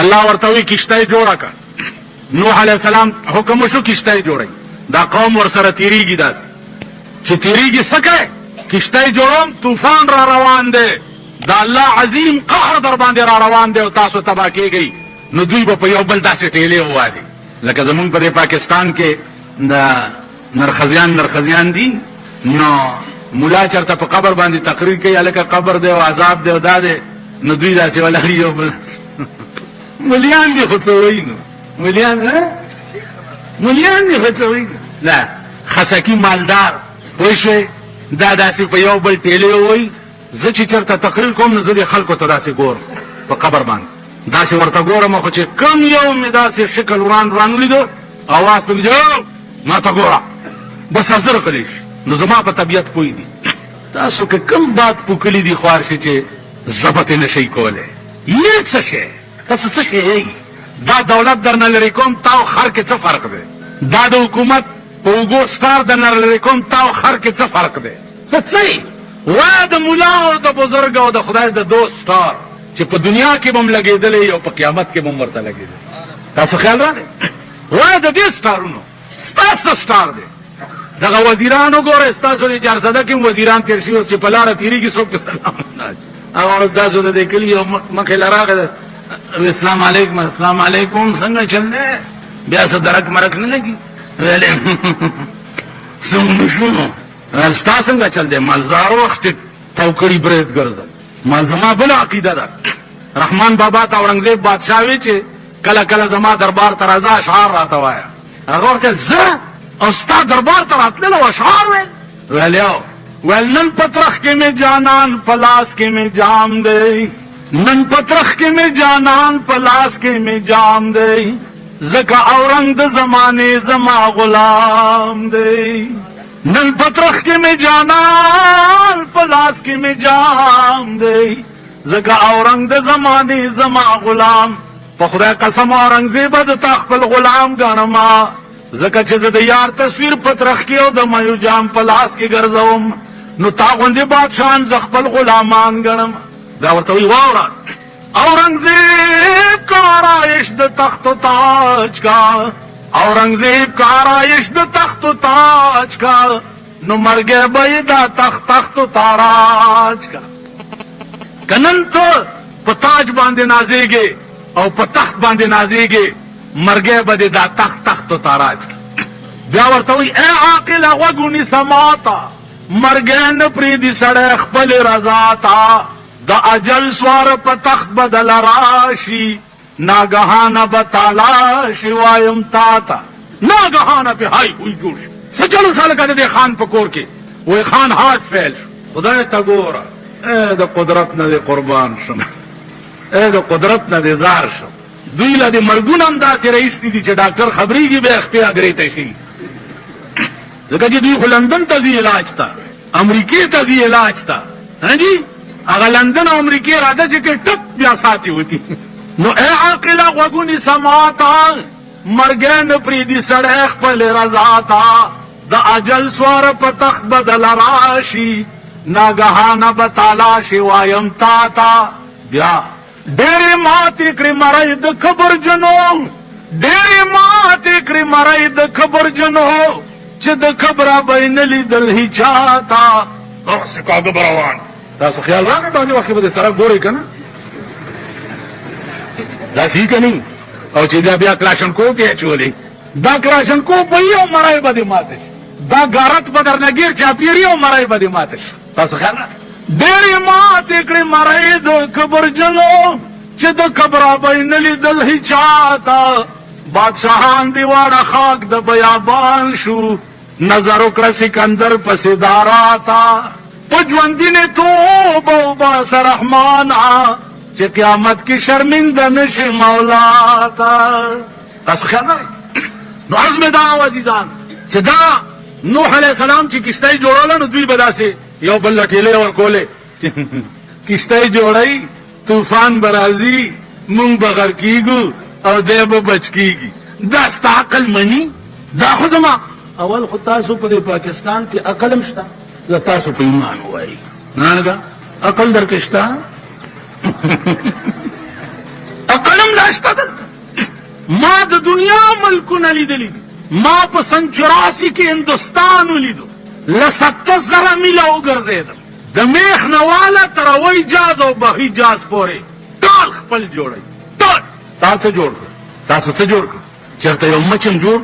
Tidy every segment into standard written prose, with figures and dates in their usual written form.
الله ورته وی کشته جوړه کړه. نوح علیہ السلام حکم وشو کشته جوړی. دا قوم ورسره تیریږي داسې چې تیریږي سکه کشته جوړوم طوفان را روان دی دا الله عظیم قهر در باندې را روان دی او تاسو تبا کېږئ. نو دوی به په یو بل داسې ټیلې ووالي لکه زمونږ په دې پاکستان کې د نرخزیان دي. نو مولا چرته په قبر باندې تقریر کوي هلکه قبر دی او عذاب دی او دا دی نو دوی داسې ولاړ یو بل ملیان دي خو څه وایي نو ملیان دي خو څه وایي لا خسکی مالدار پوه شوې دا داسې په یو بل ټیلې ووایي. زه چې چرته تقریر کوم نو زه دې خلکو ته داسې ګورم په قبر باندې داسې ورته ګورم خو چې کم یو مې داسې شکل وران ولیدو اواز پکې جو ما ته ګوره بس حاضر کړی شي نو زما په طبیعت پوی دي. تاسو که کم بات پوکلی دي خوار شي چې ضبط نشئ کولی یې څه شی تاسو څه شی دا دولت درنه لرې کوم تا او خر کې څه فرق دی؟ دا د حکومت په اوږو سټار درنه لرې کوم تا او خر کې څه فرق دی؟ ته څه وایه د ملا او د بزرګ او د خدای د دوست سټار چې په دنیا کې به هم لګېدلی او په قیامت کې به هم ورته لګېدلی. تاسو خیال راغی وایه د دې سټارونو ستاسو سټار دی. دغه وزیران وګوره ستاسو د 400 کې وزیران تېر شوي چې په لاره تېرېږي څوک په سلام هغه تاسو د دې کلي یو مخې له راغی السلام علیکم السلام علیکم څنګه چل دی بیا څه درک مرک نه لګي ویلې څنګه شو ستا څنګه چل دی مالزار وخت توکړی برید ګرځم مال زما بل عقیده ده. رحمان بابا ته اورنګزیب بادشاه وی چې کله کله زما دربار ته راځه اشعار راته وایه. هغه ورته زه او ستا دربار ته راتلل او اشعار ویل ویل نن پترخ کې مې جانان پلاس کې مې جام دی نن پترخ کې مې جانان پلاس کې مې جام دی زکه اورنګ د زمانه زما غلام دی نن پترخ کې مې جانان پلاس کې مې جام دی زکه اورنګ د زمانه زما غلام. په خدای قسم اورنګزیب د تا خپل غلام ګڼم زکه چې زه د یار تصویر پترخ کې او د مایو جام پلاس کې ګرځوم نو تا غوندې بادشاهان زه خپل غلامان ګڼم. دا ورته وی واوره اورنګزیب کا آرایش د تخت و تاج کا اورنګزیب کا آرایش د تخت و تاج کا نو مرګ به دا تخت و تاراج کا. کنن ته په تاج باندې نازېږي او په تخت باندې نازېږي مرګ به دا تخت و تاراج کا. بیا ورته وی ای عاقل غوږ نیسه ماته مرګ نه پرېږدي سړی خپل رضا ته د اجل سوار په تخت بدل راشي ناګهانه به تالاشي وایم تا ته ناګهانه په های وی جوړ شي. څه چلو سالکه د دې خان په کور کې وی خان هات فعل خدای ته ګوره د قدرت نه دې قربان شم د قدرت نه دې زار شم. دوی له دې مرګونه هم داسې رئیس دي چې ډاکټر خبرېږي بیا خپې اګرې ته شي ځکه چې دوی خو لندن ته ځي علاج ته امریکې ته ځي علاج ته جی هغه لندن او امریکې راځه چې کې ټپ بیا ساتي وتی. نو ای عاقله غوږونې سماته مرګ نه پرېږدي سړی خپل رضا ته د اجل سوار په تخت بدل راشي ناګهانه به تالاشي وایم تا ته. بیا ډېرې ماتې کړې مرۍ د کبرجنو ډېرې ماتې کړې مرۍ د کبرجنو چې د کبره به یې نه لیدل هیچا ته. سکاګه به روان تاسو خیال راغی باندې وخت کې به د سړک ګورئ که نه داسې که نه او چې دا بیا کلاشنکوف یې اچولی دا کلاشنکوف به یو مرۍ به دې ماته شي دا غارت به درنه ګیر چاپېري او مرۍ به دې ماته شي. تاسو خیال راغی ډېرې ماتې کړې مرۍ د کبرجنو چې د کبره به یې نه لیدل هیچا ته. بادشاهان دې واړه خاک د بیابان شو نظر وکړه سکندر پسې دارا ته. په ژوندینې توبه وباسه رحمانه چې قیامت کې شرمنده نشي مولا ته. تاسو خیال راغی نو عزم دا عزیزان چې دا نوح علیه السلام چې کشته یې جوړوله نو دوی به داسې یو بل له ټېلې ورکولې کشته یې جوړوي طوفان به راځي مونږ به غر کېږو او دی به بچ کېږي. دا ستا عقل مني دا خو زما اول خو تاسو په دې پاکستان کې عقل هم شته زه تاسو په ایمان ووایي نه عقل در کې شته عقل لندن داشته دلته ما د دنیا ملکونه لیدلي دي ما په سن 84 کې هندوستان ولیدو له 70,000 میله وګرځېدم د میخ نه واله تر هوایي جهاز او بحري جهاز پورې ټول خپل جوړوي ټول تاسو جوړ کړ تاسو څه جوړ کړ چېرته یو مچم جوړ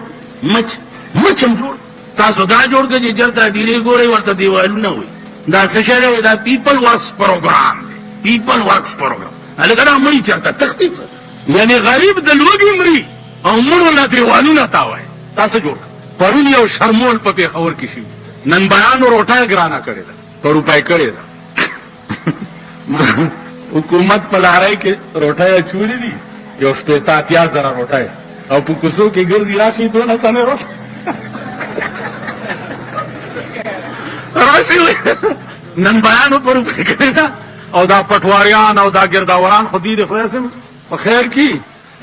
مچم جوړ تاسو دا جوړ کړئ چې چېرته ډیرې ګورئ ورته دیوالونه وي دا څه شی دی دا پیپل ورکس پروګرام دی پیپل ورکس پروګرام هلکه دا مړي چېرته تختي څه یعنی غریب د لوږې مري او مړو له دیوالونه تاوایي تاسو جوړ کړ پرون یو شرمول په پېښور کې شوي نن بیانو روټۍ ګرانه کړې ده په روپۍ کړې ده حکومت په لارۍ کې روټۍ اچولې دي یو 80,000 روټۍ او په کوڅو کې ګرځي راشي 12 روټۍ راشي نن بیانو په روپۍ کړې ده او دا پټواریان او دا ګرداوران خو دې د خدای سم په خیر کې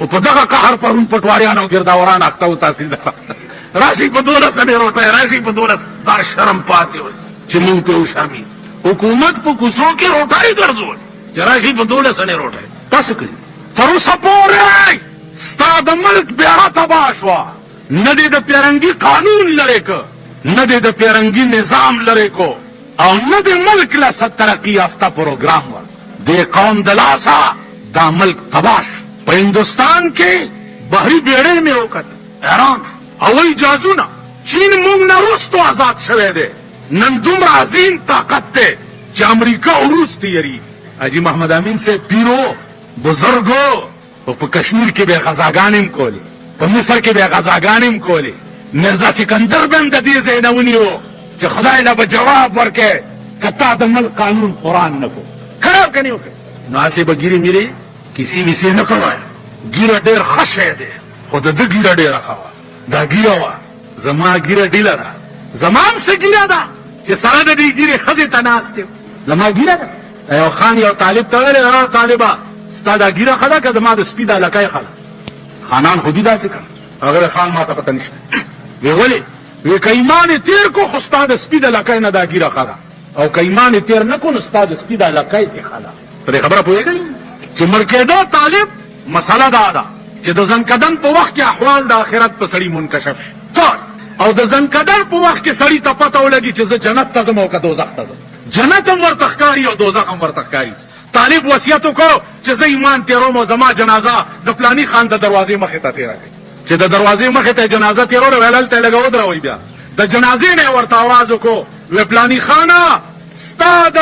او په دغه قهر پرون پټواریان او ګرداوران اخته و تحصیلدار راشي په 12 روټۍ راشي په 12 دا شرم پاتې وي چې مونږ ته وشامي حکومت په کوڅو کې روټۍ ګرځول چې راشي په 12 روټۍ تاسو کوي تر اوسه پورې ستا د ملک بیړه تباه شوه نه دې د پیرنګي قانون لرې که نه دې د پیرنګي نظام لرې کو او نه دې ملک له ترقي یافته پروګرام ور دې قوم د لاسه دا ملک تباه شو په هندوستان کې بحري بیړۍ مې وکتل حیران هوایي جهازونه چین موږ نه وروستو آزاد شوی دی نن دومره عظیم طاقت دی چې امریکا وروسته یریږي حاجي محمد امین صاحب پیرو بزرګو په کشمیر کې به غزاګانې هم کولې په مصر کې به غزاګانې هم کولې مرزا سکندر به هم د دې ځای نه ونیو چې خدای له به جواب ورکړي که تا د ملک قانون قرآن نه کو کړی که نه وکړي نو هسې به ګیرې میرې کیسې ویسې نه کوی ګیره ډېر ښه شی دی خو د ده ګیره ډېره ښه وه دا ګیره وه زما ګیره ډیله ده زما هم څه ګیره ده چې سره د دې ګیرې ښځې ته ناست یم زما ګیره ده یو خان یو طالب ته ویلې طالبه ستا دا ګیره ښه ده که زما د سپي دا لکۍ ښه ده خانان خو دي داسې کړه هغه خان ما ته پته نشته وی ولې وی که ایمان یې تېر کو خو ستا د سپي د لکۍ نه دا ګیره ښه ده او که ایمان یې تېر نه کو نو ستا د سپي دا لکۍ تې ښه ده په دې خبره پوهېږئ چې مړ کېده طالب مسله دا ده چې د زنکدن په وخت کې احوال د آخرت په سړي منکشف شي ټول او د زنکدن په وخت کې سړي ته پته ولګي چې زه جنت ته ځم او که دوزخ ته ځم جنت هم ورته ښکاري او دوزخ هم ورته ښکاري طالب وصیت وکړو چې زه ایمان تېروم او زما جنازه د پلاني خان د دروازې مخې ته تېره کړئ چې د دروازې مخې ته جنازه تېروله ویل هلته یې لږه ودروئ بیا د جنازې نه یې ورته اواز وکړو وی پلاني خانه ستا د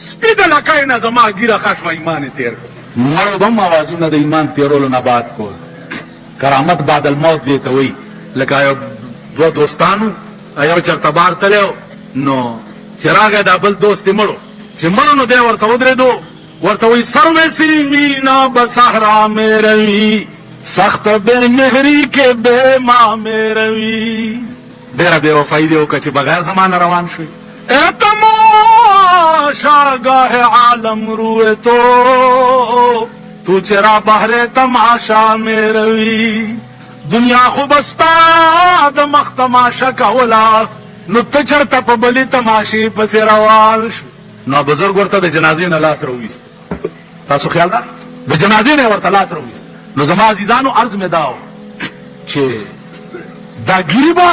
سپي د لکۍ نه زما ګیره ښه شوه ایمان یې تېر کړ مړو به هم اوازونه د ایمان تېرولو نه باد کول کرامت بعد الموت دې ته وایي لکه یو دوه دوستانو یو چېرته بار تلی نو چې راغی دا بل دوست یې مړو چې مړو نو دی ورته ودرېدو ورته وایي سروې سیمینا به صحرا مې روي سخت بې مهري کې بې ما مې روي ډېره بې وفایي دې وکړه چې بغیر زما نه روان شوي شاگاہ عالم روئے تو چرا بہر تماشا میں روی دنیا خوبستا د مخ تماشا کولا نو ته چرته په بلې تماشې پسې روان شو نو بزرګ ورته د جنازې نه لاس راوویست تاسو خیال ده د جنازې نه ورته لاس راوویست نو زما عزیزانو عرض مې دا و چې دا ګیري به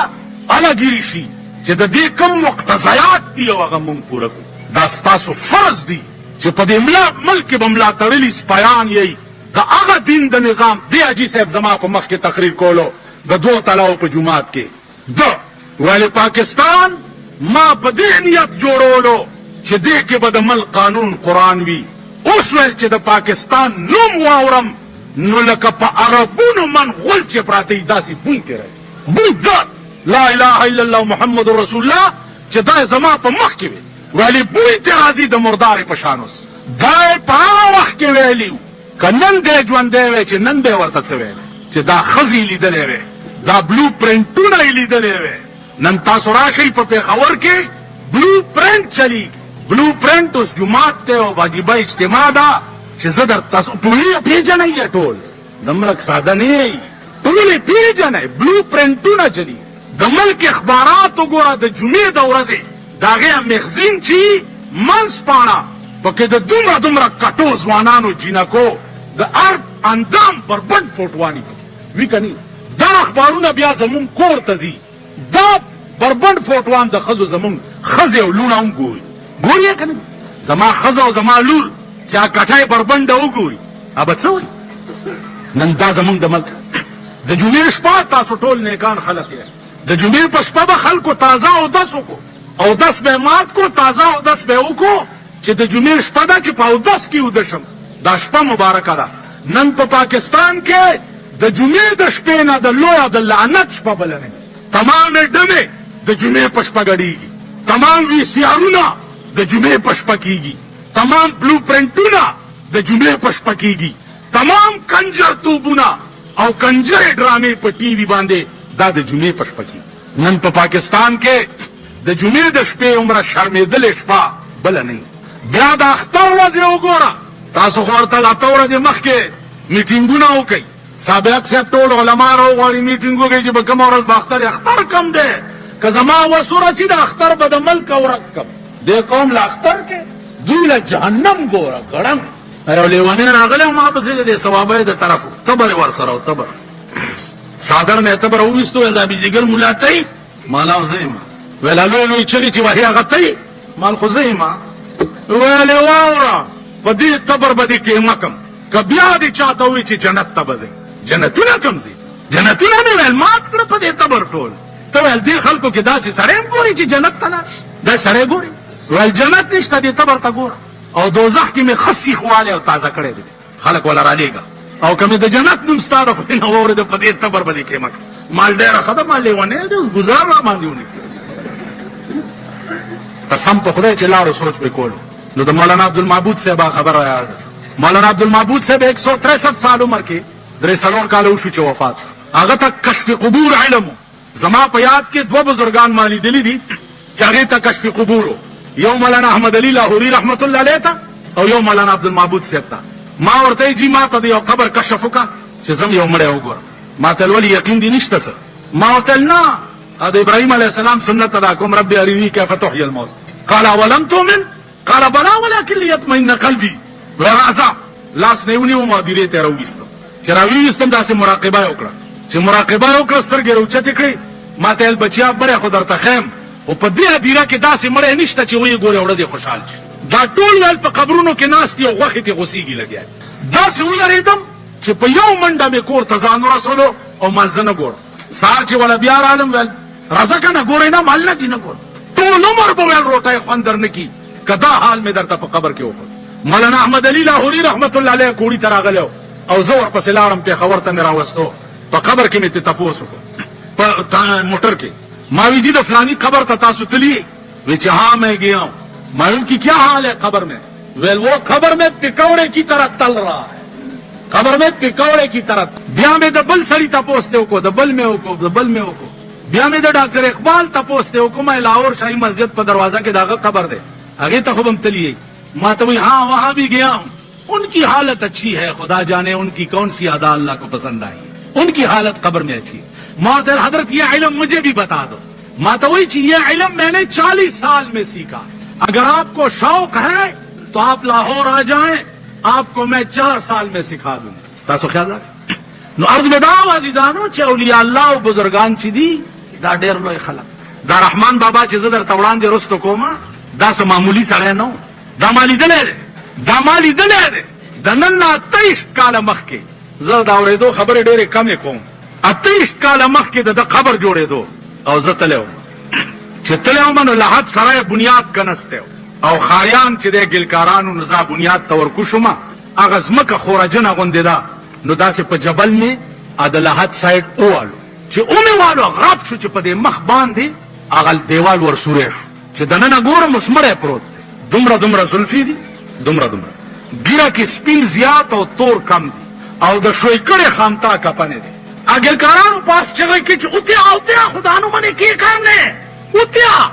هله ګیري شي چې د دې کوم مقتضیات دي او هغه مونږ پوره کړو دا ستاسو فرض دی چې په دې ملک کې به ملا تړلي سپیان یئ د هغه دین د نظام دی حاجي صاحب زما په مخ کې تقریر کولو د 2 تلاو په جومات کې د ویل پاکستان ما په دې نیت جوړولو چې دې کې به د ملک قانون قرآن وي اوس ویل چې د پاکستان نوم واورم نو لکه په عربونو من غول چې پراته وي داسې بوی ترې بوی دا لا اله الا الله محمد رسول الله چې دا زما په مخ کې وي ویلې بوی ته راځي د مردارې په شان اوس دا یې په هغه وخت کې ویلي که نن دی ژوندی وی چې نن به یې ورته څه ویلی چې دا ښځې یې لیدلی وی دا بلو پرنټونه یې لیدلی وی نن تاسو راشئ په پېښور کې بلو پرنټ چلیږي بلو پرنټ اوس جومات دی او واجبه اجتماع ده چې زه در تاسو پېژنئ یې ټول د ملک ساده نه یئ ټول یې پېژنئ بلو پرنټونه چلیږي د ملک اخبارات وګوره د جمعې د ورځې د هغې مغزین چې منځ پاڼه پکې د دومره کټو ځوانانو جینکو د ارض اندام بربند فوټوانی وی کني دا اخبارونه بیا زمون کور ته ځي دا بربند فوټوان د خزو زمون خزه او لونه هم ګوري کنه زما خزه او زما لور چا کټای بربند وګوري ابا څه وي نن دا زمون د ملک د جمعې شپه تاسو ټول نیکان خلک یې د جمعې په شپه به خلکو تازه او دس وکړو او دس به مات کو تازه او دس به وکړو چې د جمعې شپه ده چې په او دس کې ودشم دا شپه مبارکه ده نن په پاکستان کې د جمعې د شپې نه د لوی او د لعنت شپه بلنه تمام ډمې د جمعې په شپه غړيږي تمام وی سیارونه د جمعې په شپه کیږي تمام بلو پرنټونه د جمعې په شپه کیږي تمام کنجر توبونه او کنجر ډرامې په ټي وي باندې دا د جمعې په شپه کیږي نن په پاکستان کې د جمعې د شپې عمره شرمېدلې شپه بل نه بیا د اختر ورځ وګوره تاسو ورته د اختر ورځ مخکې میټینګونه وکړئ سابق صاحب ټول علما راوغواړي میټینګ وکړي چې به کوم ورځ به اختر کم دی که زما وسوره چې د اختر به د ملک ورک کم دې قوم له اختر کې دوی له جهنم ګوره ګړم او لیوانې راغلی ما پسې د ثوابه د طرفو تبر ورسره او تبر صادر نه تبر وېستو دا بيجګر مولا ته مالا زېما ولا لوی چغي چې وهي غتې مال خو زېما ولا واورا په دې تبر باندې کې مکم کبیا دې چاته وي چې جنت ته بځي جنتونه کم زی جنتونه نه ول مات کړ په دې تبر ټول ته ول دې خلکو کې داسې سړیم ګوري چې جنت ته نه دا سړی ګوري ول جنت نشته دې تبر ته ګوره او دوزخ کې مې خسي خواله او تازه کړې دي خلک ولا را لېګا او کومه د جنت نوم ستاره خو نه وره د پدې تبر باندې کې مکه مال ډېر خدای مال لیونه دې گزار را باندې ونی قسم په خدای چې لاړو سوچ وکولو نو د مولانا عبدالمعبود صاحب خبر را مولانا عبدالمعبود صاحب 163 سال عمر کې درې سالون کال وشو چې وفات هغه ته کشف قبور علم زما په یاد کې دوه بزرگان مالی دلی دي چې هغه ته کشف قبور یو مولانا احمد علی لاهوری رحمت الله علیه ته او یو مولانا عبدالمعبود صاحب ته ما ورته جی ما ته یو قبر کشف وکړه چې زم یو مړی وګورم ما ته ولې یقین دي نشته سر ما ورته نه د ابراهيم عليه السلام سنت ادا کوم ربي اريني كيف تحيي الموت قال ولم تؤمن قال بلى ولكن ليطمئن قلبي ورازا لاس نیونی و مدیره ته راوېستم چې راوېستم داسې مراقبه وکړه چې مراقبه وکړه سترګې راوچتې کړې ما ته بچیا بڑے خو درته خیم او په دې ادیره کې داسې مړی نشته چې وی ګوره وړه دي خوشحال شي دا ټول ول په قبرونو کې ناس دي او غوښې ته غوسیږي لګیا داسې ولریدم چې په یو منډه مې کور ته ځان ورسولو او منځنه ګور سار چې ولا بیا عالم ول راځه کنه ګورې نه مال نه دي نه ګور ټول عمر به ول روټه خوندر نه کی کدا حال مې درته په قبر کې وکړ مولانا احمد علی لاهوری رحمت الله علیه کوړی تراغلو او زور پسې لاړم په خبر ته مې راوستو په قبر کې مې ته تاسو په موټر کې ما وی جی د فلانی قبر ته تاسو تلی وی چې ها میں گیا ہوں میں ان کی کیا حال ہے قبر میں ویل وہ قبر میں پکوڑے کی طرح تل رہا ہے قبر میں پکوڑے کی طرح بیا میں د بل سړی تاسو کو د بل میں کو بیا میں د ډاکټر اقبال تاسو کو میں لاہور شاہی مسجد په دروازه کې داغه قبر ده هغه ته خو بم تلی ما تو ہاں وہاں بھی گیا ہوں ان کی حالت اچھی ہے خدا جانے ان کی کون سی ادا اللہ کو پسند آئی ان کی حالت قبر میں اچھی ہے محترم حضرت یہ علم مجھے بھی بتا دو ماتوئی چیز یہ علم میں نے 40 سال میں سیکھا اگر آپ کو شوق ہے تو آپ لاہور آ جائیں آپ کو میں 4 سال میں سکھا دوں تاسو خیال رکھ نو ارض میں دا وازیدانو چې اولیاء الله او بزرگان چې دي دا ډېر لوی خلک دا رحمان بابا چې زدر توړان دي رستو کومه دا سه معمولی سره نه دا مالی دلې د نن 23 کال مخکې زه دا اورېدو خبره ډېرې کمې کوم 28 کال مخکې د قبر جوړېدو او زه تلو چې تلو منو لحد سره بنیاد کنسته او خاریان چې د ګلکارانو نزا بنیاد تور کوشما هغه زمکه خورجنه غوندې ده نو داسې په جبل می د لحد سایډ اوالو چې والو غرب شو چې په دې مخ باندې هغه دیوال ورسورې شو چې دننه ګورم مسمره پروت دومره زلفی دي دومره ګیره کې سپین زیات او تور کم دي او د شوي کړي خامتا کپنه دي اگر کارانو پاس چغه کې چې اوتیا خدا نو باندې کی کرنے اوتیا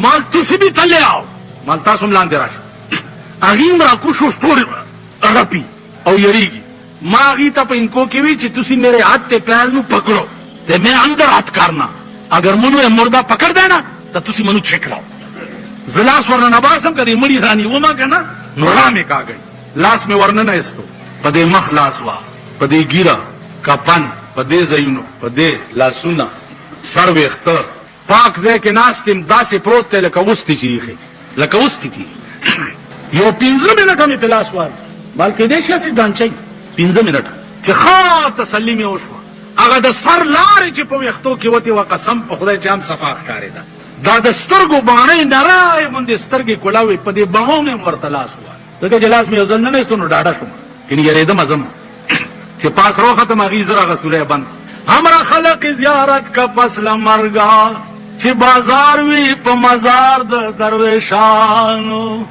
مال تاسو به تللی آو مال تاسو ملاندې راشي اغیم را کوشش ټول رپی او یریږي ما غی ته په انکو کې وی چې تاسو میرے ہاتھ ته پیر نو پکڑو ته میں اندر ہاتھ کرنا اگر منو مردہ پکڑ دینا تو تاسو منو چیک لاو زلاس ورنه نباسم کدی مړی رانی وما کنه نو رامه کا گئی لاس میں ورنه نه استو په دې مخ لاس وا، په دې ګیره کپن، په دې ځایونو، په دې لاسونه، سر ویښته پاک ځای کې ناست یم، داسې پروت دی لکه اوس تیږي، لکه اوس تیږي. یو 15 منټه مې په لاس وال بلکې دې شي چې ډانچي 15 منټه چې ښه تسلي مې وشوه. هغه د سر لارې چې په ویښتو کې وتې وه، قسم په خدای چې هم صفا ښکارېده. دا د سترګو باڼۍ نری غوندې سترګې کولاوې، په دې بڼو مې ورته لاس ووال. ځکه چې لاس مې یو ځل نه ایستو نو ډاډه شوم، یعنې یېرېدم ځم چې پاس راوختم، هغې زر هغه سولی بند. همره خلق زیارت کا پس له مرګه، چې بازار وي په مزار د درویشانو.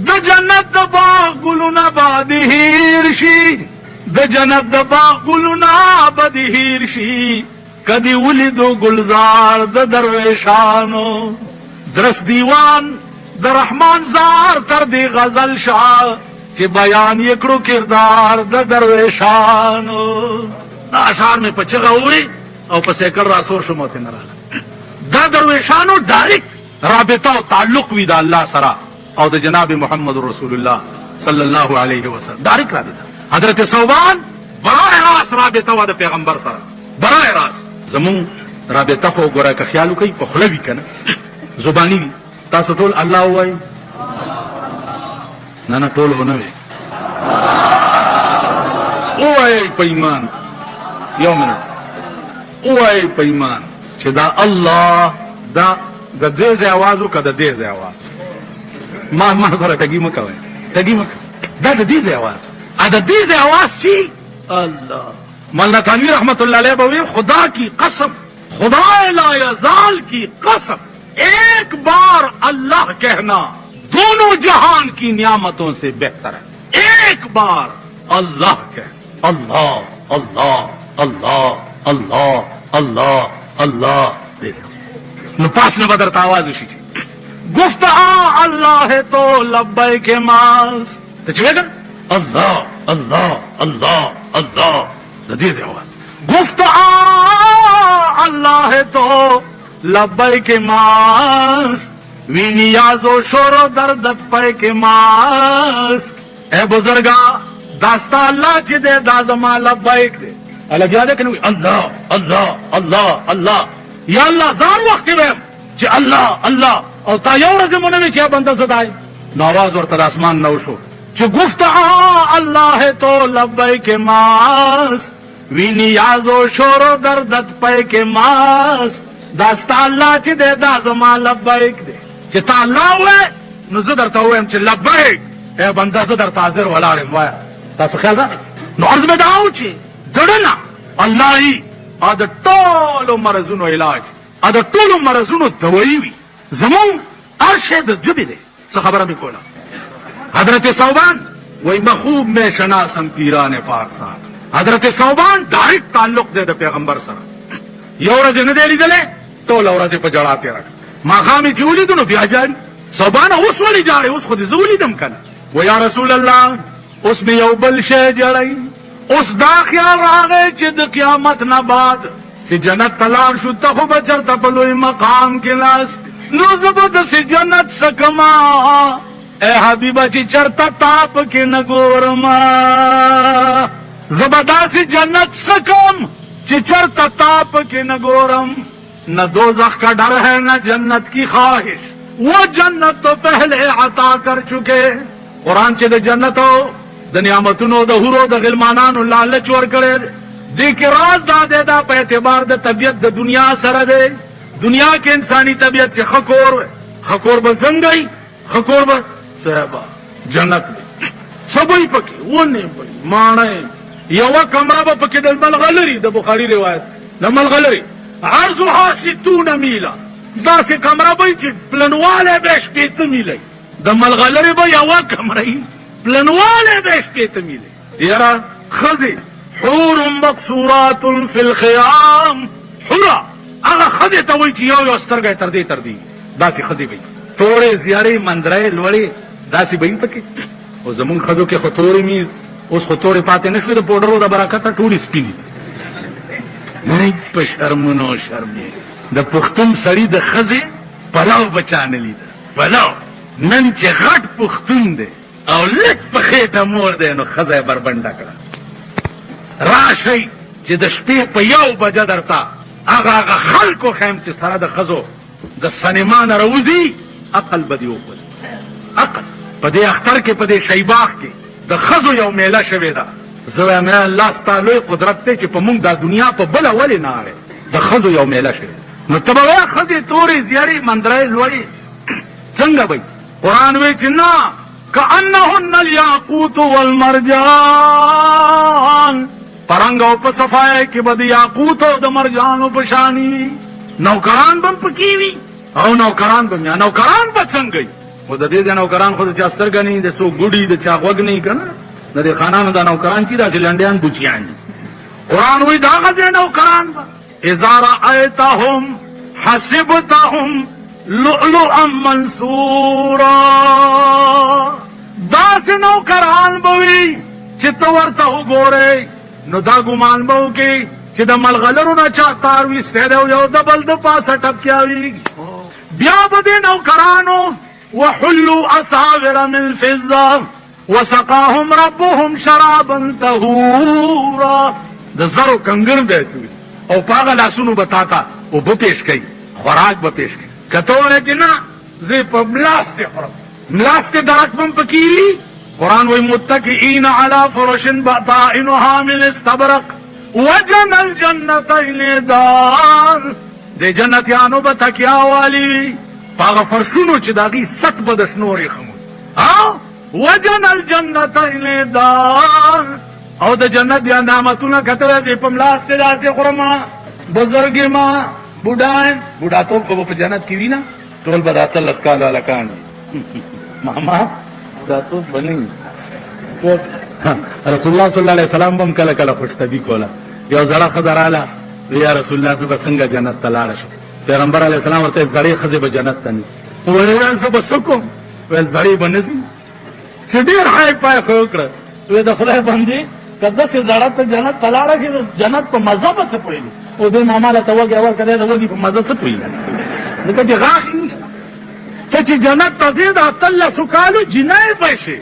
د جنت د باغ ګلونه به دې هیر شي، د جنت د باغ ګلونه به دې هیر شي، کدی ولیدو گلزار د درویشانو. درس دیوان د رحمان زار تر دی غزل شاه، چې بیان یې کړو کردار د درویشانو. دا اشعار مې په چغه وویل او په سیکل راسور شوم او ته نه راغله. دا درویشانو ډایرکټ رابطه او تعلق وي د الله سره او د جناب محمد رسول الله صلی الله علیه وسلم، ډایرکټ رابطه. حضرت ثوبان برای راست رابطه و د پیغمبر سره، برای راست. زمون رابطه خو ګوره که خیال وکړئ په خوله وي که نه زباني وي. تاسو ټول الله ووایئ؟ نه نه ټول ونه وي، ووایئ په ایمان. یو منټ ووایئ په ایمان چې دا الله دا د دې ځای اواز و که د دې ځای اواز. ما سره ټګي مه کوئ، ټګي مه کوئ. دا د دې ځای اواز، د دې ځای اواز چې الله. مولانا تھانوی رحمت اللہ علیہ بولی خدا کی قسم، خدا لا یزال کی قسم، ایک بار اللہ کہنا دونوں جہان کی نعمتوں سے بہتر ہے. ایک بار اللہ کہنا، اللہ اللہ اللہ اللہ اللہ اللہ نو پاس نہ بدر آواز اسی چیز گفت اللہ ہے تو لبیک ماست تو چلے گا اللہ اللہ اللہ اللہ لذیذ آواز. گفت اللہ ہے تو لبیک ماست، وی نیاز و شور و دردت پیک ماست. اے بزرگا داستا اللہ چی دے دازما لبیک دے. اللہ یاد ہے کہ نہیں؟ اللہ اللہ اللہ اللہ یا اللہ زار وقت بیم چی اللہ اللہ او تا یو رزی منوی چی بندہ صدای نو آواز ورطا آسمان نو شو چی گفت اللہ ہے تو لبیک ماست، وی نیاز و شور و دردت پیک ماست. داستا اللہ چی دے دازما لبیک دے چی تا اللہ ہوئے نو زدر تا ہوئے چی لبیک اے بندہ زدر تازر والارم وایا. تاسو خیال دا نو عرض میں داؤ چی دڑنا اللہ ہی دا ټولو مرضونو علاج، دا ټولو مرضونو دوائی وی. زمون ارشد جبی دے سا خبرہ بھی کولا. حضرت ثوبان وی مخوب میں شناسم پیران پاک صاحب. حضرت ثوبان ڈائریکٹ تعلق دے دا پیغمبر سره. یو ورځ نه دی لیدلې ټوله ورځ په جړا تېره کړه. ماښام چې ولیدو نو بیا جاړي. ثوبان اوس ولې جاړې؟ اوس خو دې زه ولیدم که نه. و یا رسول الله اوس مې یو بل شی جړی. اوس دا خیال راغی چې د قیامت نه بعد چې جنت ته لاړ شو ته خو به چېرته په لوی مقام کې ناست نو زه به داسې جنت څکما اے حبیبه چې چېرته تا پکې نه ګورما. زه به داسې جنت څکم چې چېرته تا پکې نه ګورم. نہ دوزخ کا ڈر ہے نہ جنت کی خواہش، وہ جنت تو پہلے عطا کر چکے. قرآن چې د جنتو د نعمتونو د حورو د غلمانانو لالچ ورکړی دی کې راز دا دی دا په اعتبار د طبیعت د دنیا سره دی. دنیا کې انسانی طبیعت چې خکور به څنګه ښه کور به صحبه جنت دی سبوی پکې ونه بی ماڼۍ یوه کمره به پکې د ملغلري د بخاري روایت د ملغلري عرضها 60 میله داسې کمره به چې پلنوالی به 60 میله د ملغلري به یوه کمره پلنوالی به 60 میله. یاره ښځې حور مقصورات فی الخیام، حوره هغه ښځې ته وایي چې یو سترګه تر دې داسې ښځې به وي تورې زیارې مندرۍ لوړې داسې به وي پکې. او زمونږ ښځو کې خو تورې مي اوس خو تورې پاتې نه شوې د پوډرو د برکته ټولې سپینې دي. په شرمونو شرمې د پښتون سړي د ښځې پلو به چا نه لیده. پلو نن چې غټ پښتون دی او لږ په خېټه مور دی نو ښځه یې بربنډه کړه راشي چې د شپې په 1 بجه درته هغه خلکو خیم چې سره د ښځو د سینما نه راوځي، عقل به دې وخوځي. عقل په دې اختر کې، په دې شیباغ کې د ښځو یو میله شوې ده. زه وایم الله ستا لوی قدرت دی چې په موږ دا دنیا په بله ولې نه اړې، د ښځو یو میله شوې. نو ته به وایه ښځې تورې زیړې مندرۍ لوړې څنګه به قرآن وی چې نه کأنهن الیاقوت والمرجان، پرنګ او په صفای کې به د یاقوت او د مرجانو په شانی نوکران به پکې وي او نوکران به نوکران به څنګه وي؟ خو د دې نوکران خو د چا سترګه نه، د څوک ګوډي، د چا غوږ نه که نه، د دې خانانو د نوکران چې داسې لنډیان بوچیان دي. قرآن وایي دا غزې نوکران به اذا رأیتهم حسبتهم لؤلؤا منثورا، داسې نوکران به وي چې ته ورته وګورې نو دا ګمان به وکړي چې د ملغلرو نه چا تار ویستی دی او یو د بل د پاسه ټپکیاوي. بیا به دې نوکرانو وحلوا أساور من فضة وسقاهم ربهم شرابا طهورا، د زرو کنګر به چوي او په هغه لاسونو به تا ته اوبه پیش کوي، خوراک به پیش کوي. که ته وایې چې نه زه په ملاستې خورم، ملاستې درک به هم پکې وي. قرآن وایي متکئین علی فرش بطائنها من استبرق وجنى الجنتین دان، د جنتیانو به تکیا والی وي په هغه فرشونو چې د هغې سټ به د شنو ورېښمو وجنى الجنتین دان، او د جنت یا نعمتونه کتلی دی په ملاستې داسې خورم. بزرګ ما بوډان بوډاتوب خو به په جنت کې وي نه، ټول به د 18 کاله هلکان وي. ماما بوډاتوب به نه وي. رسول الله صلی الله علیه وسلم به هم کله کله خوشطبي کوله. یو زړه ښځه راله یا رسول الله زه به څنګه جنت ته لاړه شم؟ پیغمبر علیه السلام ورته زړې ښځې به جنت ته نه ځي. ویل زه به څه کوم؟ ویل زړې به نه ځي چې ډېر حای پای خو وکړه. وی د خدای بندې که داسې زړه ته جنت ته لاړه شي د جنت په مزه به څه پوهېږي؟ او دوی ماما له ته وږی ورکړی د وږي په مزه څه پوهېږي؟ ځکه چې غاښ نشته. ته چې جنت ته ځې د 18 کالو جنۍ به شې،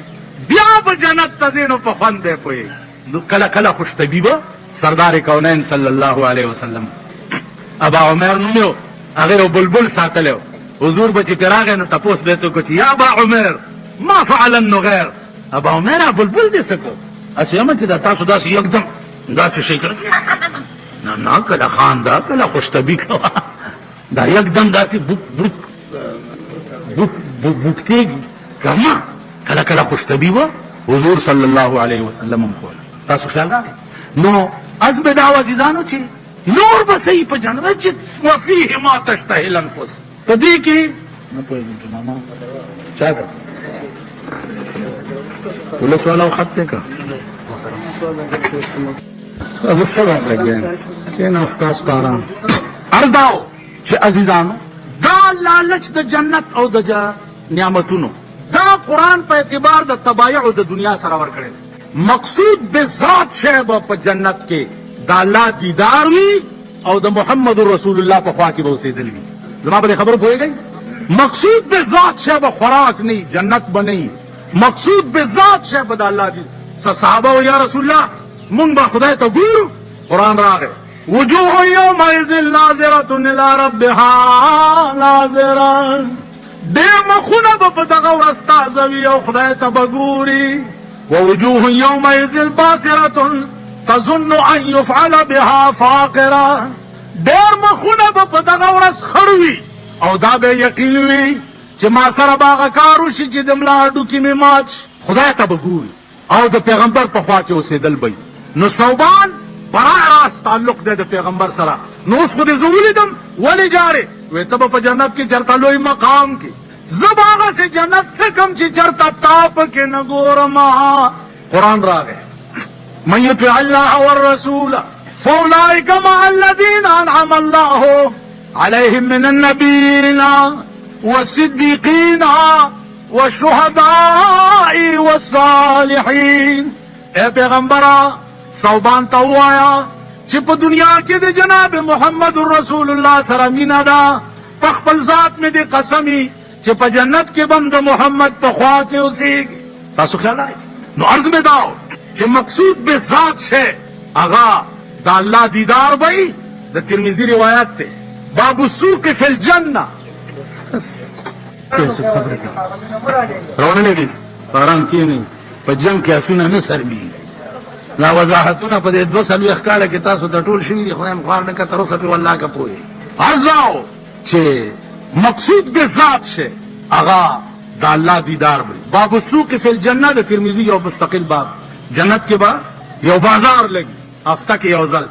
بیا به جنت ته ځې نو په خوند به پوهېږي. نو کله کله خوشطبي به سردار کونین صلی الله علیه وسلم ابا عمر نوم یو، هغه یو بلبل ساتلی و. حضور به چې پرې راغی نو تپوس به یې ته وکړو چې یا ابا عمر ما فعل النغیر، ابا عمر بلبل دې څه کړو؟ اسې یم چې دا تاسو داسې یکدم داسې شی کړی؟ نه نه کله خانده کله خوشطبي کوه، دا یکدم داسې بوټ کېږي که نه، کله کله خوشطبي به حضور صلی الله علیه وسلم هم کوله. تاسو خیال راغی؟ نو از به دا عزیزانو چې نور به صحیح په جنت چې وفیه ما تشتهی الانفس، په دې کې نه پوهېږم چې ماما چا ده ولس والا خط دی که زه سبق لګیم کېنه استاذ پاران. عرض دا و چې عزیزانو دا لالچ د جنت او د نعمتونو دا قرآن په اعتبار د تبایع د دنیا سره ورکړی. مقصود به ذات شی به په جنت کې د الله دیدار وي او د محمد رسول الله په خوا کې به اوسېدل وي. زما په دې خبرو پوهېږئ؟ مقصود به ذات شی به خوراک نه جنت به نه، مقصود به ذات شی به د الله دی. صحابه و یا رسول الله مونږ به خدای ته ګورو. قرآن راغی وجوه یومئذ ناظرة الی ربها ناظرة، ډېر مخونه به په دغه ورځ تازه وي او خدای ته به ګوري. ووجوه یومئذ باسرة تظن ان یفعل بها فاقرة، ډېر مخونه به په دغه ورځ خړ وي او دا به یقین وي چې ما سره به هغه کار وشي چې د ملا هډوکي مې مات. خدای ته به ګوري او د پیغمبر په خوا کې اوسېدل به. نو ثوبان براه راست تعلق دی د پیغمبر سره. نو اوس خو دې زه ولیدم ولې جارې؟ وی ته به په جنت کې چېرته لوی مقام کې، زه به هغسې جنت څه کم چې چېرته تا پکې نه ګورم. قرآن راغی من یطع الله والرسول فاولئک مع الذین انعم الله علیهم من النبیین والصدیقین والشهداء والصالحین. اے پیغمبرہ صوبان ته ووایه چې په دنیا کې د جناب محمد رسول الله سره مینه ده، په خپل ذات مې دې قسمي چې په جنت کې به هم د محمد په خوا کې اوسېږي. تاسو خیال راغی؟ نو عرض مې دا و چې مقصود به ذات شی اغا دا اللہ دیدار بھائی دا ترمذی روایت تے باب السوق فی الجنہ رونے لگی آرام کیے نہیں پا جنگ کیا سونا نصر بھی لا وضاحتونا پا دے دو سالوی اخکالا کی تاسو تا طول شوی دی خدایم خوار نکا تروسا پی واللہ کا پوئی عرضاو چھے مقصود بے ذات شے اغا دا اللہ دیدار بھائی باب السوق فی الجنہ دا ترمذی یو مستقل باب جنت کے بعد یو بازار لگی ہفتہ کے یو ظل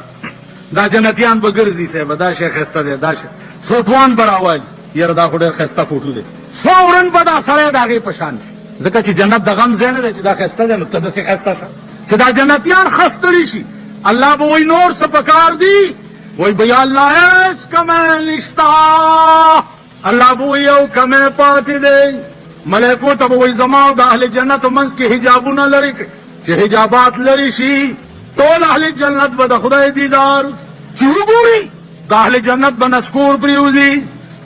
دا جنتیان بگرزی سے دا شیخ خستہ دے دا شیخ فوٹوان براوالی یر دا خودر خستہ فوٹو دے فورن بدا سرے دا غی پشان ذکر چی جنت دا غم زینے دے چی دا خستہ دے نکتا دا سی خستہ شا چی دا جنتیان خستڑی شی اللہ با وی نور سپکار دی وی بیا اللہ ایس کمیں نشتا اللہ با وی یو کمیں پاتی دے ملیکو تب وی زماو دا اہل جنت منس کی حجابو نہ لری چی حجابات لری شی طول اہل جنت با دا خدای دیدار چی گوری دا اہل جنت با نسکور پریوزی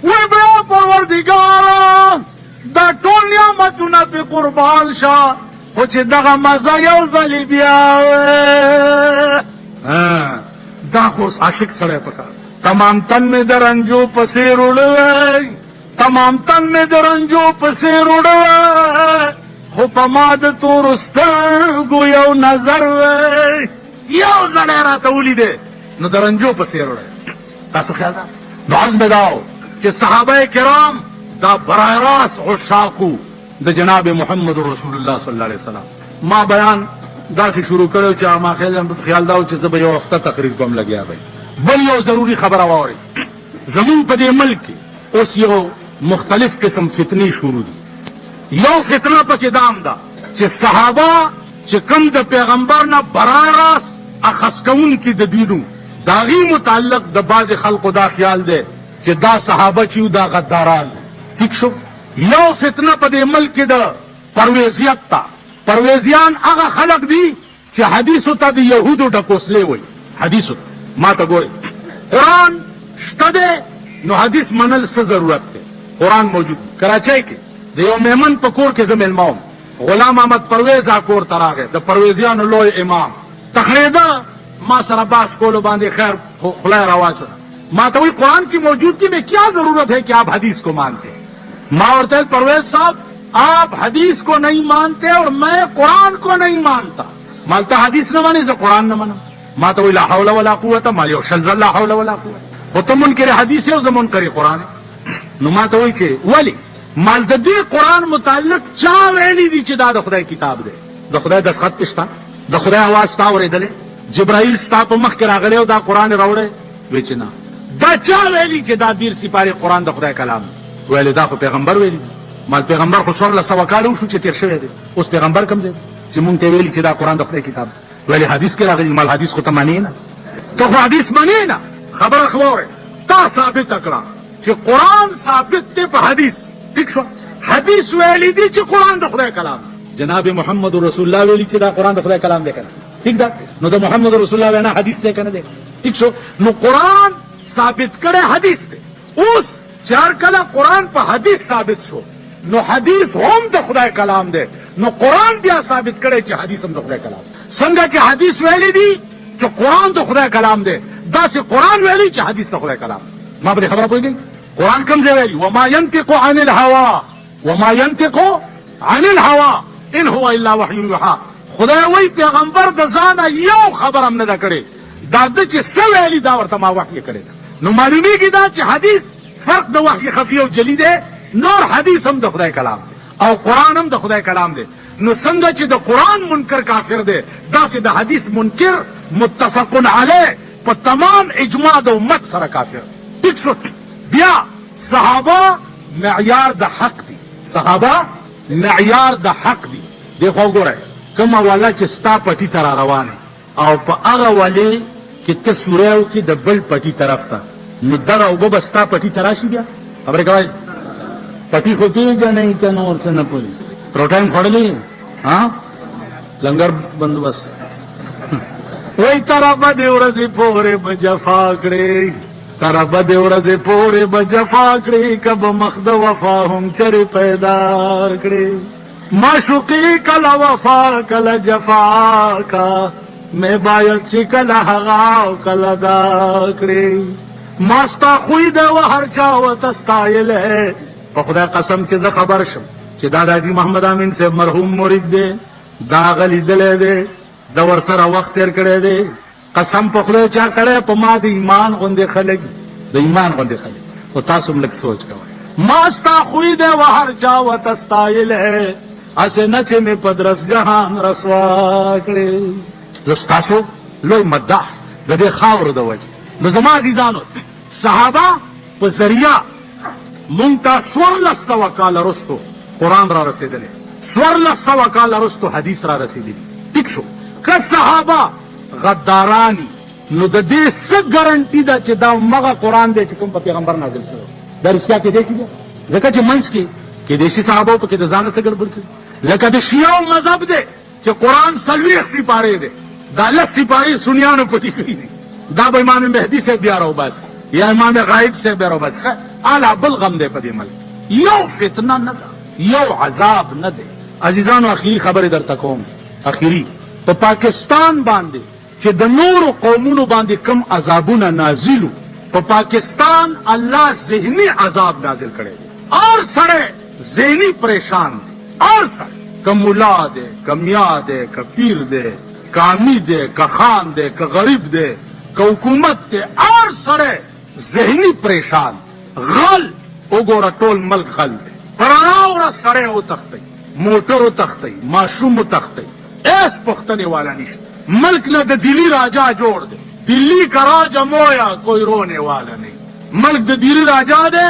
وی بیا پروردگارا دا طول نعمتونا پی قربان شا خوچ دغا مزا یو زلی بیاوے دا خوص عاشق سڑے پکا تمام تن میں درنجو پسیر اڑوے تمام تن میں درنجو پسیر اڑوے خوب ماد تو رسترگو یو نظر وے یو زڑے را تولی دے نو درنجو پسیر اڑے تاسو خیال دا نو عرض میں داو چھ صحابہ کرام دا براہ راست عشاقو دا جناب محمد رسول اللہ صلی اللہ علیہ وسلم ما بیان دا سی شروع کرو چاہ ما خیال داو چھ زبا یو وقتا تقریر کو ہم لگیا بھائی بل یو ضروری خبر آوری زمین پا دے ملک کی اس یو مختلف قسم فتنی شروع دی یو فتنہ پا کدام دا چھ صحابہ چھ کم دا پیغمبر نا براہ راست اخسکون کی دا دیدو داغی متعلق دا باز خلق دا خیال دے چھ دا صحابہ چیو دا غداران ٹھیک شو یو فتنہ پا دے ملک دا پرویزیت تا پرویزیان اگا خلق دی چھ حدیثو تا دی یہودو ڈکوسلے ہوئی حدیثو تا ما تا گوری قرآن شتا دے نو حدیث منل سے ضرورت دے قرآن موجود کراچائی کے دیو میمن پکور کے زم علماؤں غلام احمد پرویز آکور تراغے دا پرویزیان لوی امام تخریدہ ما سر عباس کولو باندے خیر خلائے رواجونا ما توی قرآن کی موجودگی میں کیا ضرورت ہے کہ آپ حدیث کو مانتے ما اور تیل پرویز صاحب آپ حدیث کو نہیں مانتے اور میں قرآن کو نہیں مانتا مالتا حدیث نہ مانے سے قرآن نہ مانا ما توی لا حول ولا قوة ما یو شلز لا حول ولا قوة خطم منکر حدیث ہے و زمون کری قرآن نو ما توی چھے ولی مالتا دی قرآن متعلق چاہ ویلی دی چھے دا خدای کتاب دے دا خدای دستخط پشتا دا خدای آواز تا ورے دلے جبرائیل ستا پا مخ کرا غلے و دا قرآن روڑے ویچنا دا چاہ ویلی چھے دا دیر سپاری قرآن دا خدای کلام ویلی دا خو پیغمبر ویلی دی مال پیغمبر خو سور لسا وکالو شو چھے تیر شوئے دے اس پیغمبر کم دے چھے مونتے ویلی چھے دا قرآن دا خدای کتاب ویلی حدیث کرا غلی مال حدیث خو تا مانی نا تو خو حدیث مانی نا خبر اخبار تا ثابت اکڑا چھے قرآن ثابت تے پا حدیث ٹھیک شو حدیث ویلی دی چھے قرآن دا خدای کلام جناب محمد رسول اللہ ویلی چھے دا قرآن دا خدای کلام دے کنا ٹھیک دا نو دا محمد رسول اللہ وینا حدیث دے کنا دے ٹھیک شو نو قرآن ثابت کرے حدیث دے اس چار کلا قرآن پا حدیث ثابت شو نو حدیث هم دا خدای کلام دے نو قرآن بیا ثابت کرے چھ حدیث هم دا خدای کلام سنگا چھ حدیث ویلی دی چھ قرآن دا خدای کلام دے دا سے قرآن ویلی چھ حدیث دا خدای کلام ما بڑی خبر پوئی گئی قرآن کم سے ویلی وما ينطق عن الهوا وما ينطق عن الهوا ان هو الا وحی یوحا خدای وی پیغمبر دا زانا یو خبر ہم ندا کرے دا دا چھ سویلی دا ورطا ما وحی کرے دا نو معلومی کی دا چھ حدیث فرق دا وحی خفی و جلی دے نور حدیث ہم دا خدای کلام دے او قرآن ہم دا خدای کلام دے نو سنگا چھ دا قرآن منکر کافر دے دا سے دا حدیث منکر متفق علیہ پا تمام اجماع دا امت سر کافر ٹک شک بیا صحابہ معیار دا حق دی صحابہ معیار دا حق دی دیکھو گو رہے کم والا چھ ستا پتی ترا روانے او پا اغا والے کہ تا سوریو کی دا بل پتی طرف تا نو در او بابا ستا پتی تراشی بیا خبرے کوائی پتی خوکی جا نہیں کنا اور سے نپولی پروٹائن کھوڑ لی ہاں لنگر بندوبست وی ترا بدے ورزی پورے بجفاکڑے ترا بدے ورزی پورے بجفاکڑے کب مخد وفا ہم چر پیدا کڑے معشوقی کل وفا کل جفا کا مې باید چې کله هغه او کله دا کړې ما ستا خوی دی و هر چا ورته ستایلی په خدای قسم چې زه خبر شم چې دا د حاجي محمد امین صاحب مرحوم مرید دی دا هغه لیدلی دی د ورسره وخت تېر کړی دی قسم په خدای چا سړی په ما د ایمان غوندې خلک د ایمان غوندې خلک خو تاسو هم لږ سوچ کوئ ما ستا خوی دی و هر چا ورته ستایلی هسې نه چې مې په درس جهان رسوا کړې زه ستاسو لوی مداح د دې خاورو د وجې نو زما عزیزانو صحابه په ذریعه مونږ ته 1400 کاله رستو قرآن را رسېدلی 1400 کاله رستو حدیث را رسېدلی ټیک شو که صحابه غدارانی نو د دې څه ګارنټي ده چې دا مغه قرآن دی چې کوم په پیغمبر نازل شوی دا رښتیا کېدی شي ځکه چې منځ کې کېدی شي صحابو پکې د ځانه څه ګډوډ کړي لکه د شیعو مذهب دی چې قرآن 40 سپارې دی دا 10 سپارې سنیانو پټې کړي دي دا به امام مهدي صاحب بیا راوباسي یا امام غایب صاحب بیا راوباسي اعلی بل غم دی په دې ملک یو فتنه نه ده یو عذاب نه دی عزیزانو اخیری خبرې درته کوم اخیری په پاکستان باندې چې د نورو قومونو باندې کم عذابونه نازلو په پاکستان الله ذهنی عذاب نازل کړي اور سړی ذهنی پریشان دی اور سړی که ملا دی که میا دی که پیر دی که امی دی که خان دی که غریب دی که حکومت دی اور سړی ذهنی پریشان غل وګوره ټول ملک غل دی پرانا ورځ سړی وتښتئ موټر وتښتئ ماشوم وتښتئ ایس پختنې والا نشته ملک نه د دلی راجا جوړ دی دلی کا راجا مویا کوئی رونے والا نہیں ملک د دلی راجا دی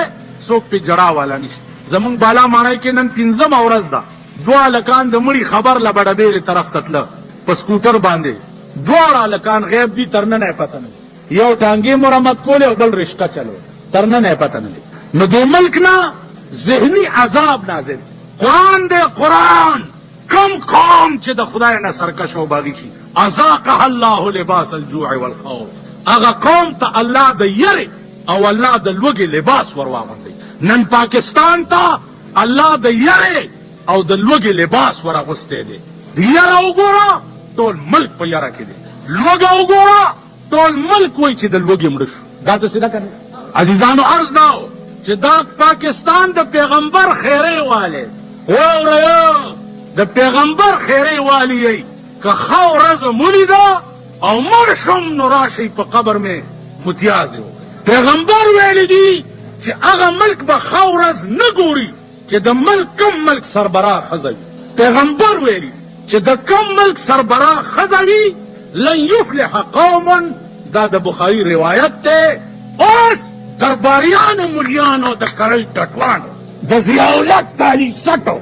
څوک پې جړا والا نشته زمونږ بالا ماڼۍ کې نن 15 ورځ ده دوه هلکان د مړي خبر له بډبېرې طرف ته تله په سکوټر باندې دواړه هلکان غیب دي تر نن یې پته نه یو ټانګې مرمت کولې او بل رشته چلو تر نن یې پته نه نو دې ملک نه ذهني عذاب نازل قرآن دی قرآن کم قوم چې د خدای نه سرکش او باغي شي اذاقها الله لباس الجوع والخوف هغه قوم ته الله د یری او الله د لوږې لباس ورواغوندي نن پاکستان ته الله د یری او د لوږې لباس ورغوستی دی یره وګوره ټول ملک په یره کې دی لوږه وګوره ټول ملک وایي چې د لوږې مړه شو دا داسې ده که نه عزیزانو عرض دا چې دا پاکستان د پیغمبر خیرې والی واورئ د پیغمبر خیرې والی یی که ښه ورځ ولیده او مړ شم نو راشئ په قبر مې متیازې وکړئ پیغمبر ویلی دي چې هغه ملک به ښه ورځ نه ګوري چې د ملک کم ملک سربراه ښځه وي پیغمبر ویلی چې د کم ملک سربراه ښځه وي لن یفلح قوم دا د بخاري روایت دی اوس درباریانو ملیانو د کرل ټټوانو د ضیاءالحق تالي سټو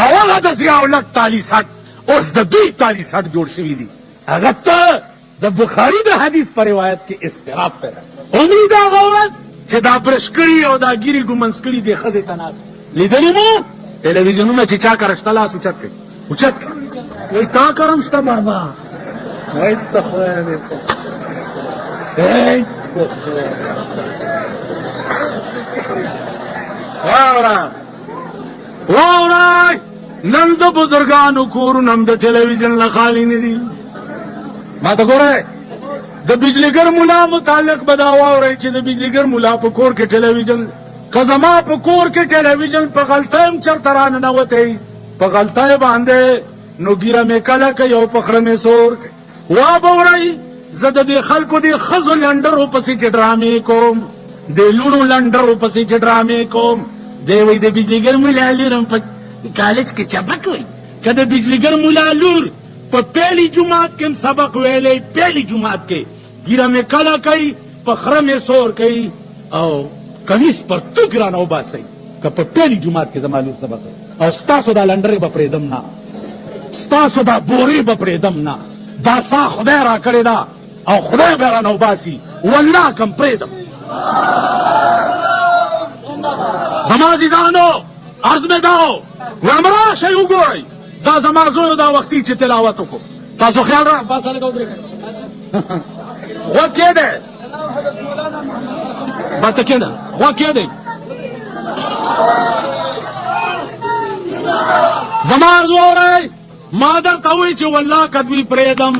او هغه د ضیاءالحق تالي سټ اوس د دوی تالي سټ جوړ شوي دي هغه ته د بخاري د حدیث په روایت کې اضطراب پیدا امید هغه ورځ چې دا برش کړي او دا ګیري ګومنځ کړي دې ښځې ته ناست لیدلي مو ټلویزیونونه چې چا کره شته لاس اوچت کړي اوچت کړي وایي تا کرم شته بابا وایي ته خدای دې واورئ نن د بزرګانو کورونه هم د ټلویزیون نه خالي نه دي ما ته ګورئ د بجلیګر ملا متعلق به دا واورئ چې د بجلیګر ملا په کور کې ټلویزیون که زما په کور کې ټلویزیون په غلطۍ هم چېرته راننوتی په غلطۍ باندې نو ګیره مې کله کوي او پخره مې سور کوي وا به ورئ زه د دې خلکو د ښځو لنډرو پسې چې ډرامې کوم د لوڼو لنډرو پسې چې ډرامې کوم دی وایي د بجلیګر ملا لور هم په کالج کې چپک وایي که د بجلیګر ملا لور په پیلي جماعت کې هم سبق ویلی پیلي جماعت کې ګیره مې کله کوي پخره مې سور کوي او کمیس پرتوک رانه وباسئ که په پیلي جماعت کې زما لور سبق کوي او ستاسو دا لنډرې به پرېږدم نه ستاسو دا بورې به پرېږدم نه دا سا خدای را کړې ده او خدای به رانه وباسي والله کم پرېږدم زما عزیزانو عرض مې دا و وایم راشئ وګورئ دا زما زوی دا وختي چې تلاوت وکړو تاسو خیال را بس هلکه ودرېږئ غوږ کېدی بته کېده غوږ کېدی زما عرض واورئ ما درته وایي چې والله که دوی پرېږدم